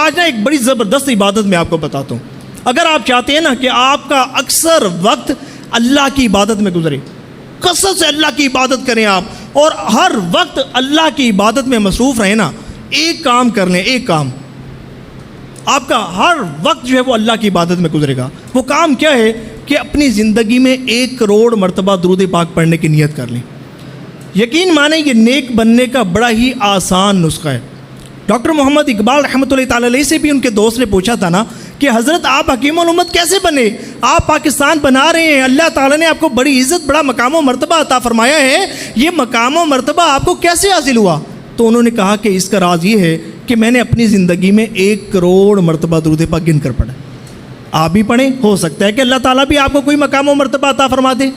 آج نا ایک بڑی زبردست عبادت میں آپ کو بتاتا ہوں. اگر آپ چاہتے ہیں نا کہ آپ کا اکثر وقت اللہ کی عبادت میں گزرے, کثرت سے اللہ کی عبادت کریں آپ اور ہر وقت اللہ کی عبادت میں مصروف رہیں نا, ایک کام کر لیں, ایک کام آپ کا ہر وقت جو ہے وہ اللہ کی عبادت میں گزرے گا. وہ کام کیا ہے کہ اپنی زندگی میں 1 کروڑ مرتبہ درود پاک پڑھنے کی نیت کر لیں. یقین مانیں یہ نیک بننے کا بڑا ہی آسان نسخہ ہے. ڈاکٹر محمد اقبال رحمۃ اللہ تعالی علیہ سے بھی ان کے دوست نے پوچھا تھا نا کہ حضرت آپ حکیم الامت کیسے بنے, آپ پاکستان بنا رہے ہیں, اللہ تعالیٰ نے آپ کو بڑی عزت بڑا مقام و مرتبہ عطا فرمایا ہے, یہ مقام و مرتبہ آپ کو کیسے حاصل ہوا؟ تو انہوں نے کہا کہ اس کا راز یہ ہے کہ میں نے اپنی زندگی میں 1 کروڑ مرتبہ درود پاک گن کر پڑھا. آپ بھی پڑھیں, ہو سکتا ہے کہ اللہ تعالیٰ بھی آپ کو کوئی مقام و مرتبہ عطا فرما دے.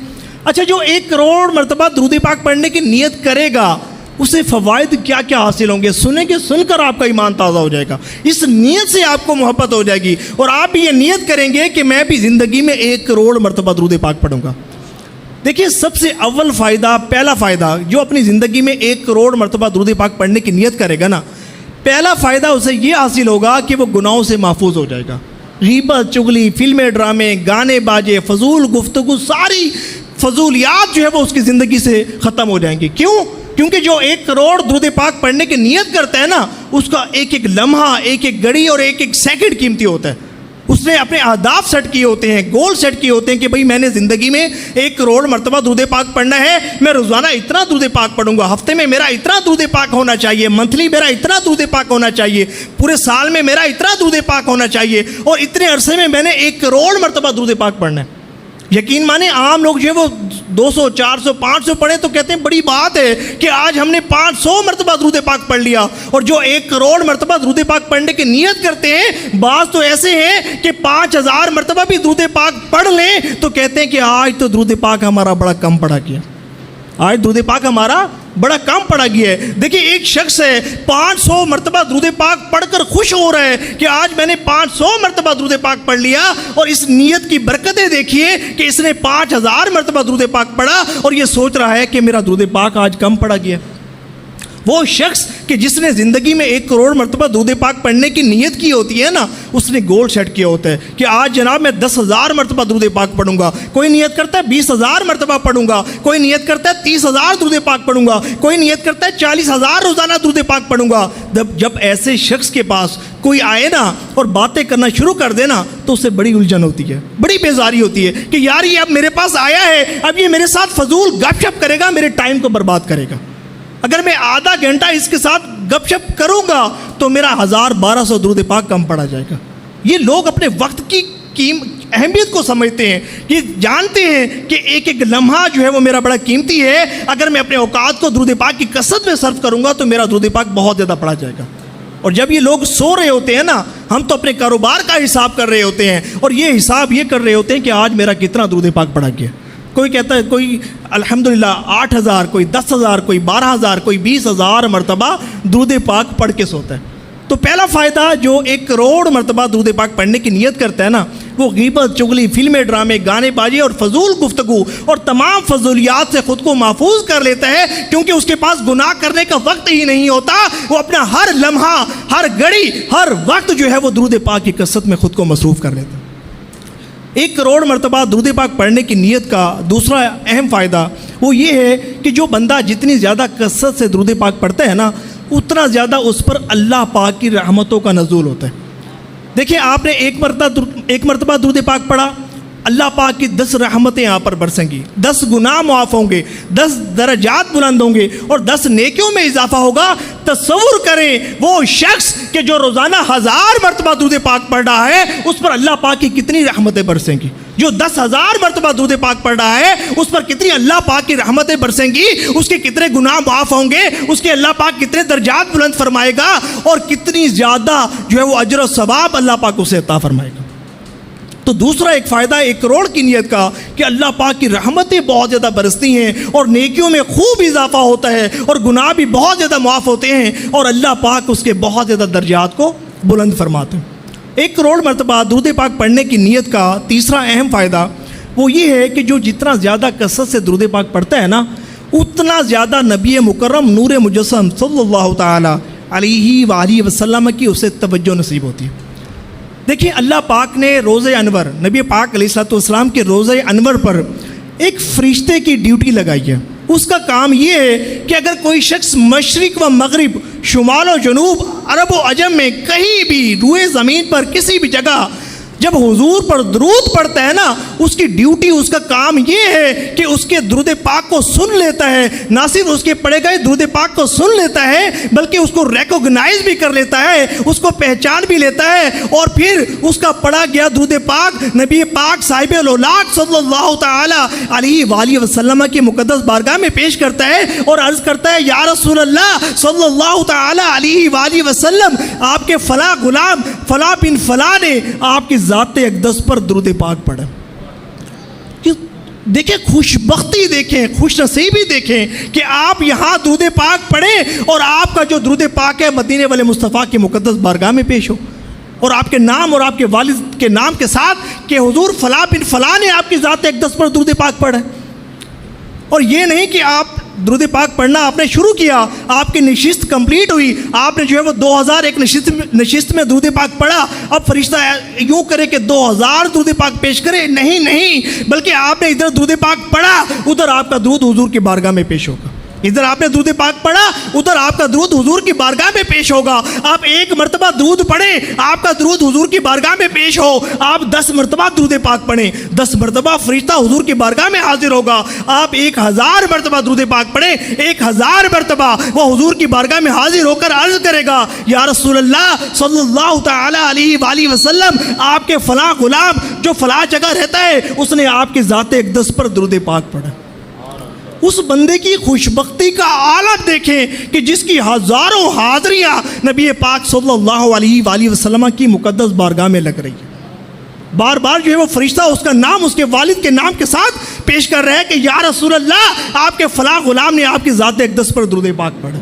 اچھا, جو 1 کروڑ مرتبہ درود پاک پڑھنے کی نیت کرے گا اسے فوائد کیا کیا حاصل ہوں گے, سنیں کہ سن کر آپ کا ایمان تازہ ہو جائے گا, اس نیت سے آپ کو محبت ہو جائے گی اور آپ بھی یہ نیت کریں گے کہ میں بھی زندگی میں 1 کروڑ مرتبہ درود پاک پڑھوں گا. دیکھیے سب سے اول فائدہ, پہلا فائدہ جو اپنی زندگی میں 1 کروڑ مرتبہ درود پاک پڑھنے کی نیت کرے گا نا, پہلا فائدہ اسے یہ حاصل ہوگا کہ وہ گناہوں سے محفوظ ہو جائے گا. غیبت, چغلی, فلمیں, ڈرامے, گانے باجے, فضول گفتگو, ساری فضولیات جو ہے وہ اس کی زندگی سے ختم ہو جائیں گی. کیوں؟ کیونکہ جو 1 کروڑ درود پاک پڑھنے کی نیت کرتا ہے نا, اس کا ایک ایک لمحہ, ایک ایک گھڑی اور ایک ایک سیکنڈ قیمتی ہوتا ہے. اس نے اپنے اہداف سیٹ کیے ہوتے ہیں, گول سیٹ کیے ہوتے ہیں کہ بھئی میں نے زندگی میں 1 کروڑ مرتبہ درود پاک پڑھنا ہے, میں روزانہ اتنا درود پاک پڑھوں گا, ہفتے میں میرا اتنا درود پاک ہونا چاہیے, منتھلی میرا اتنا درود پاک ہونا چاہیے, پورے سال میں میرا اتنا درود پاک ہونا چاہیے, اور اتنے عرصے میں میں نے 1 کروڑ مرتبہ درود پاک پڑھنا ہے. یقین مانیں عام لوگ جو ہے وہ 200, 400, 500 پڑھیں تو کہتے ہیں بڑی بات ہے کہ آج ہم نے 500 مرتبہ درود پاک پڑھ لیا. اور جو 1 کروڑ مرتبہ درود پاک پڑھنے کی نیت کرتے ہیں, بعض تو ایسے ہیں کہ 5000 مرتبہ بھی درود پاک پڑھ لیں تو کہتے ہیں کہ آج تو درود پاک ہمارا بڑا کم پڑا گیا, آج درود پاک ہمارا بڑا کم پڑا گیا ہے. دیکھیں ایک شخص ہے 500 مرتبہ درود پاک پڑھ کر خوش ہو رہا ہے کہ آج میں نے 500 مرتبہ درود پاک پڑھ لیا, اور اس نیت کی برکتیں دیکھیے کہ اس نے 5000 مرتبہ درود پاک پڑھا اور یہ سوچ رہا ہے کہ میرا درود پاک آج کم پڑا گیا. وہ شخص کہ جس نے زندگی میں 1 کروڑ مرتبہ درود پاک پڑھنے کی نیت کی ہوتی ہے نا, اس نے گول سیٹ کیا ہوتا ہے کہ آج جناب میں 10,000 مرتبہ درود پاک پڑھوں گا, کوئی نیت کرتا ہے 20,000 مرتبہ پڑھوں گا, کوئی نیت کرتا ہے 30,000 درود پاک پڑھوں گا, کوئی نیت کرتا ہے 40,000 روزانہ درود پاک پڑھوں گا. جب ایسے شخص کے پاس کوئی آئے نا اور باتیں کرنا شروع کر دے نا تو اسے بڑی الجھن ہوتی ہے, بڑی بیزاری ہوتی ہے کہ یار یہ اب میرے پاس آیا ہے, اب یہ میرے ساتھ فضول گپ شپ کرے گا, میرے ٹائم کو برباد کرے گا. اگر میں آدھا گھنٹہ اس کے ساتھ گپ شپ کروں گا تو میرا 1200 درود پاک کم پڑا جائے گا. یہ لوگ اپنے وقت کی اہمیت کو سمجھتے ہیں, یہ جانتے ہیں کہ ایک ایک لمحہ جو ہے وہ میرا بڑا قیمتی ہے, اگر میں اپنے اوقات کو درود پاک کی کثرت میں صرف کروں گا تو میرا درود پاک بہت زیادہ پڑا جائے گا. اور جب یہ لوگ سو رہے ہوتے ہیں نا, ہم تو اپنے کاروبار کا حساب کر رہے ہوتے ہیں, اور یہ حساب یہ کر رہے ہوتے ہیں کہ آج میرا کتنا درود پاک پڑا گیا. کوئی کہتا ہے کوئی الحمدللہ 8,000, کوئی 10,000, کوئی 12,000, کوئی 20,000 مرتبہ درود پاک پڑھ کے سوتا ہے. تو پہلا فائدہ جو 1 کروڑ مرتبہ درود پاک پڑھنے کی نیت کرتا ہے نا, وہ غیبت, چغلی, فلمیں, ڈرامے, گانے بازی اور فضول گفتگو اور تمام فضولیات سے خود کو محفوظ کر لیتا ہے, کیونکہ اس کے پاس گناہ کرنے کا وقت ہی نہیں ہوتا. وہ اپنا ہر لمحہ, ہر گھڑی, ہر وقت جو ہے وہ درود پاک کی کثرت میں خود کو مصروف کر لیتا ہے. 1 کروڑ مرتبہ درود پاک پڑھنے کی نیت کا دوسرا اہم فائدہ وہ یہ ہے کہ جو بندہ جتنی زیادہ کثرت سے درود پاک پڑھتا ہے نا, اتنا زیادہ اس پر اللہ پاک کی رحمتوں کا نزول ہوتا ہے. دیکھیں آپ نے ایک مرتبہ درود پاک پڑھا, اللہ پاک کی 10 رحمتیں آپ پر برسیں گی, 10 گناہ معاف ہوں گے, 10 درجات بلند ہوں گے اور 10 نیکیوں میں اضافہ ہوگا. تصور کریں وہ شخص کہ جو روزانہ 1000 مرتبہ درود پاک پڑھ رہا ہے, اس پر اللہ پاک کی کتنی رحمتیں برسیں گی. جو 10,000 مرتبہ درود پاک پڑھ رہا ہے, اس پر کتنی اللہ پاک کی رحمتیں برسیں گی, اس کے کتنے گناہ معاف ہوں گے, اس کے اللہ پاک کتنے درجات بلند فرمائے گا, اور کتنی زیادہ جو ہے وہ اجر و ثواب اللہ پاک اسے عطا فرمائے گا. تو دوسرا ایک فائدہ 1 کروڑ کی نیت کا کہ اللہ پاک کی رحمتیں بہت زیادہ برستی ہیں اور نیکیوں میں خوب اضافہ ہوتا ہے اور گناہ بھی بہت زیادہ معاف ہوتے ہیں, اور اللہ پاک اس کے بہت زیادہ درجات کو بلند فرماتے ہیں. 1 کروڑ مرتبہ درود پاک پڑھنے کی نیت کا تیسرا اہم فائدہ وہ یہ ہے کہ جو جتنا زیادہ کثرت سے درود پاک پڑھتا ہے نا, اتنا زیادہ نبی مکرم نور مجسم صلی اللہ تعالی علیہ وآلہ وسلم کی اسے توجہ نصیب ہوتی ہے۔ دیکھیں اللہ پاک نے روزہ انور، نبی پاک علیہ الصلوۃ والسلام کے روزہ انور پر ایک فرشتے کی ڈیوٹی لگائی ہے۔ اس کا کام یہ ہے کہ اگر کوئی شخص مشرق و مغرب، شمال و جنوب، عرب و عجم میں کہیں بھی روئے زمین پر کسی بھی جگہ جب حضور پر درود پڑتا ہے نا، اس کی ڈیوٹی، اس کا کام یہ ہے کہ اس کے درود پاک کو سن لیتا ہے، نہ صرف اس کے پڑھے گئے درود پاک کو سن لیتا ہے بلکہ اس کو ریکوگنائز بھی کر لیتا ہے، اس کو پہچان بھی لیتا ہے، اور پھر اس کا پڑھا گیا درود پاک نبی پاک صاحب الاولاق صلی اللہ تعالی علیہ وآلہ وسلم کی مقدس بارگاہ میں پیش کرتا ہے اور عرض کرتا ہے یا رسول اللہ صلی اللہ تعالی علیہ وآلہ وسلم، آپ کے فلاں غلام فلاں بن فلاں نے آپ کی ذات اقدس پر درود پاک پڑھا۔ دیکھیں خوش بختی، دیکھیں خوش نصیبی، دیکھیں کہ آپ یہاں درود پاک پڑھیں اور آپ کا جو درود پاک ہے مدینے والے مصطفیٰ کی مقدس بارگاہ میں پیش ہو، اور آپ کے نام اور آپ کے والد کے نام کے ساتھ کہ حضور فلاں بن فلاں نے آپ کی ذات اقدس پر درود پاک پڑھا۔ اور یہ نہیں کہ آپ درود پاک پڑھنا آپ نے شروع کیا، آپ کی نشست کمپلیٹ ہوئی، آپ نے جو ہے وہ 2001 نشست میں درود پاک پڑھا، اب فرشتہ یوں کرے کہ 2000 درود پاک پیش کرے، نہیں، بلکہ آپ نے ادھر درود پاک پڑھا، ادھر آپ کا درود حضور کی بارگاہ میں پیش ہوگا۔ ادھر آپ نے درود پاک پڑھا، ادھر آپ کا درود حضور کی بارگاہ میں پیش ہوگا۔ آپ ایک مرتبہ درود پڑھیں، آپ کا درود حضور کی بارگاہ میں پیش ہو۔ آپ 10 مرتبہ درود پاک پڑھیں، 10 مرتبہ فرشتہ حضور کی بارگاہ میں حاضر ہوگا۔ آپ 1000 مرتبہ درود پاک پڑھیں، 1000 مرتبہ وہ حضور کی بارگاہ میں حاضر ہو کر عرض کرے گا یا رسول اللہ صلی اللہ تعالی علیہ وآلہ وسلم، آپ کے فلاں غلام جو فلاں جگہ رہتا ہے اس نے آپ کی ذات اقدس پر درود پاک پڑھا۔ اس بندے کی خوش بختی کا عالم دیکھیں کہ جس کی ہزاروں حاضریاں نبی پاک صلی اللہ علیہ وآلہ وسلم کی مقدس بارگاہ میں لگ رہی ہے۔ بار بار جو ہے وہ فرشتہ اس کا نام اس کے والد کے نام کے ساتھ پیش کر رہا ہے کہ یا رسول اللہ، آپ کے فلاں غلام نے آپ کی ذات اقدس پر درود پاک پڑھا۔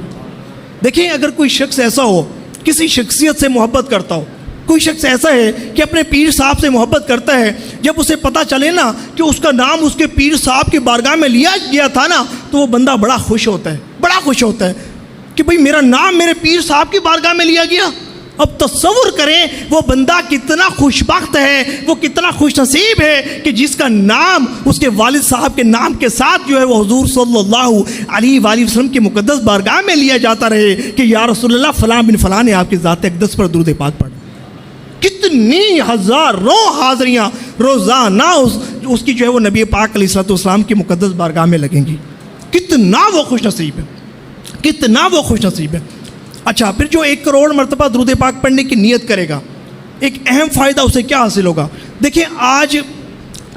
دیکھیں اگر کوئی شخص ایسا ہو، کسی شخصیت سے محبت کرتا ہو، کوئی شخص ایسا ہے کہ اپنے پیر صاحب سے محبت کرتا ہے، جب اسے پتہ چلے نا کہ اس کا نام اس کے پیر صاحب کی بارگاہ میں لیا گیا تھا نا، تو وہ بندہ بڑا خوش ہوتا ہے کہ بھئی میرا نام میرے پیر صاحب کی بارگاہ میں لیا گیا۔ اب تصور کریں وہ بندہ کتنا خوش بخت ہے، وہ کتنا خوش نصیب ہے کہ جس کا نام اس کے والد صاحب کے نام کے ساتھ جو ہے وہ حضور صلی اللہ علیہ وآلہ وسلم کی مقدس بارگاہ میں لیا جاتا رہے کہ یا رسول اللہ فلاں بن فلاں نے آپ کی ذات اقدس پر درود پاک پڑھا۔ کتنی ہزاروں حاضریاں روزانہ اس کی جو ہے وہ نبی پاک علیہ الصلوۃ والسلام کی مقدس بارگاہ میں لگیں گی۔ کتنا وہ خوش نصیب ہے۔ اچھا، پھر جو 1 کروڑ مرتبہ درود پاک پڑھنے کی نیت کرے گا، ایک اہم فائدہ اسے کیا حاصل ہوگا؟ دیکھیں آج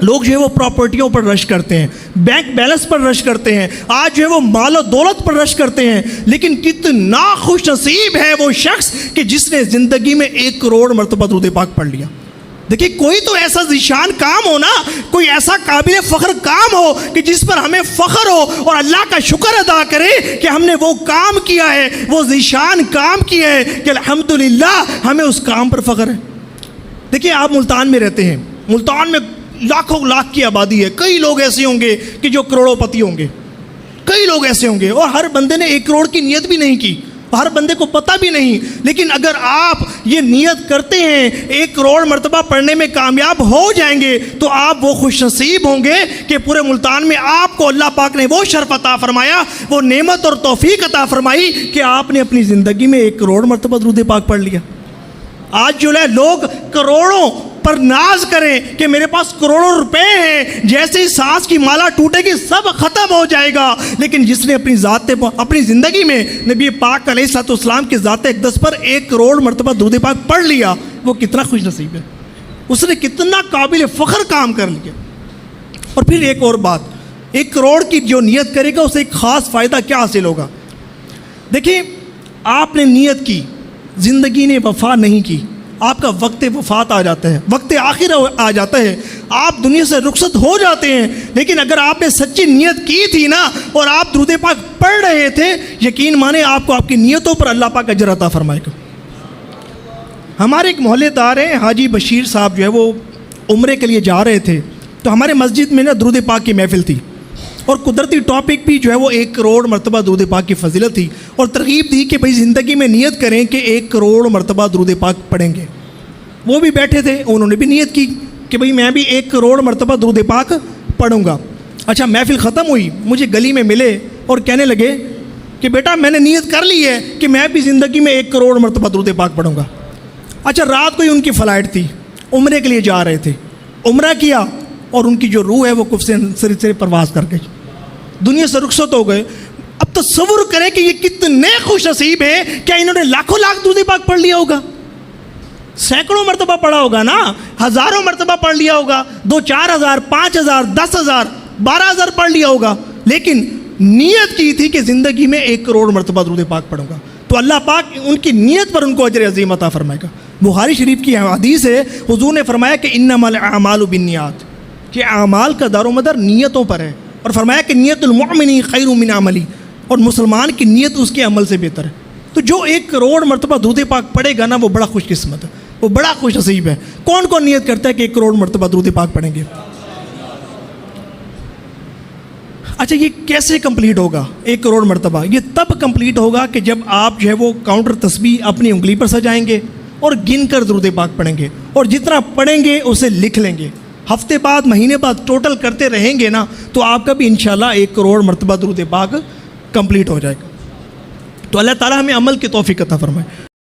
لوگ جو ہے وہ پراپرٹیوں پر رش کرتے ہیں، بینک بیلنس پر رش کرتے ہیں، آج جو ہے وہ مال و دولت پر رش کرتے ہیں، لیکن کتنا خوش نصیب ہے وہ شخص کہ جس نے زندگی میں 1 کروڑ مرتبہ درود پاک پڑھ لیا۔ دیکھیں کوئی تو ایسا ذیشان کام ہو نا، کوئی ایسا قابل فخر کام ہو کہ جس پر ہمیں فخر ہو اور اللہ کا شکر ادا کرے کہ ہم نے وہ کام کیا ہے، وہ ذیشان کام کیا ہے کہ الحمدللہ ہمیں اس کام پر فخر ہے۔ دیکھیں آپ ملتان میں رہتے ہیں، ملتان میں لاکھوں لاکھ کی آبادی ہے، کئی لوگ ایسے ہوں گے کہ جو کروڑوں پتی ہوں گے، کئی لوگ ایسے ہوں گے، اور ہر بندے نے 1 کروڑ کی نیت بھی نہیں کی، ہر بندے کو پتہ بھی نہیں، لیکن اگر آپ یہ نیت کرتے ہیں 1 کروڑ مرتبہ پڑھنے میں کامیاب ہو جائیں گے تو آپ وہ خوش نصیب ہوں گے کہ پورے ملتان میں آپ کو اللہ پاک نے وہ شرف عطا فرمایا، وہ نعمت اور توفیق عطا فرمائی کہ آپ نے اپنی زندگی میں 1 کروڑ مرتبہ درود پاک پڑھ لیا۔ آج جو ہے لوگ کروڑوں پر ناز کریں کہ میرے پاس کروڑوں روپے ہیں، جیسے ہی سانس کی مالا ٹوٹے گی سب ختم ہو جائے گا، لیکن جس نے اپنی زندگی میں نبی پاک علیہ الصلوۃ والسلام کی ذات اقدس پر 1 کروڑ مرتبہ درود پاک پڑھ لیا، وہ کتنا خوش نصیب ہے، اس نے کتنا قابل فخر کام کر لیا۔ اور پھر ایک اور بات، 1 کروڑ کی جو نیت کرے گا اسے ایک خاص فائدہ کیا حاصل ہوگا؟ دیکھیں آپ نے نیت کی، زندگی نے وفا نہیں کی، آپ کا وقت وفات آ جاتا ہے، وقت آخر آ جاتا ہے، آپ دنیا سے رخصت ہو جاتے ہیں، لیکن اگر آپ نے سچی نیت کی تھی نا اور آپ درود پاک پڑھ رہے تھے، یقین مانیں آپ کو آپ کی نیتوں پر اللہ پاک اجر عطا فرمائے گا۔ ہمارے ایک محلے دار ہیں حاجی بشیر صاحب، جو ہے وہ عمرے کے لیے جا رہے تھے، تو ہمارے مسجد میں نا درود پاک کی محفل تھی۔ اور قدرتی ٹاپک بھی جو ہے وہ 1 کروڑ مرتبہ درود پاک کی فضیلت تھی، اور ترغیب دی کہ بھئی زندگی میں نیت کریں کہ 1 کروڑ مرتبہ درود پاک پڑھیں گے۔ وہ بھی بیٹھے تھے، انہوں نے بھی نیت کی کہ بھئی میں بھی 1 کروڑ مرتبہ درود پاک پڑھوں گا۔ اچھا محفل ختم ہوئی، مجھے گلی میں ملے اور کہنے لگے کہ بیٹا میں نے نیت کر لی ہے کہ میں بھی زندگی میں 1 کروڑ مرتبہ درود پاک پڑھوں گا۔ اچھا رات کو ہی ان کی فلائٹ تھی، عمرے کے لیے جا رہے تھے، عمرہ کیا اور ان کی جو روح ہے وہ کف سے پرواز کر گئی، دنیا سے رخصت ہو گئے۔ اب تصور کریں کہ یہ کتنے خوش نصیب ہیں، کیا انہوں نے لاکھوں لاکھ درود پاک پڑھ لیا ہوگا؟ سینکڑوں مرتبہ پڑھا ہوگا نا، ہزاروں مرتبہ پڑھ لیا ہوگا، 2 4 ہزار 5 ہزار 10 ہزار 12 ہزار پڑھ لیا ہوگا، لیکن نیت کی تھی کہ زندگی میں 1 کروڑ مرتبہ درود پاک پڑھوں گا، تو اللہ پاک ان کی نیت پر ان کو اجر عظیم عطا فرمائے گا۔ بخاری شریف کی حدیث ہے، حضور نے فرمایا کہ انما الاعمال بالنیات، کہ اعمال کا دار و مدار نیتوں پر ہے، اور فرمایا کہ نیت المؤمن خیر من عملی، اور مسلمان کی نیت اس کے عمل سے بہتر ہے۔ تو جو 1 کروڑ مرتبہ درود پاک پڑھے گا نا وہ بڑا خوش قسمت ہے، وہ بڑا خوش نصیب ہے۔ کون کون نیت کرتا ہے کہ 1 کروڑ مرتبہ درود پاک پڑھیں گے؟ اچھا یہ کیسے کمپلیٹ ہوگا 1 کروڑ مرتبہ؟ یہ تب کمپلیٹ ہوگا کہ جب آپ جو ہے وہ کاؤنٹر تسبیح اپنی انگلی پر سجائیں گے اور گن کر درود پاک پڑھیں گے، اور جتنا پڑھیں گے اسے لکھ لیں گے، ہفتے بعد مہینے بعد ٹوٹل کرتے رہیں گے نا، تو آپ کا بھی انشاءاللہ 1 کروڑ مرتبہ درود پاک کمپلیٹ ہو جائے گا۔ تو اللہ تعالیٰ ہمیں عمل کی توفیق عطا فرمائے۔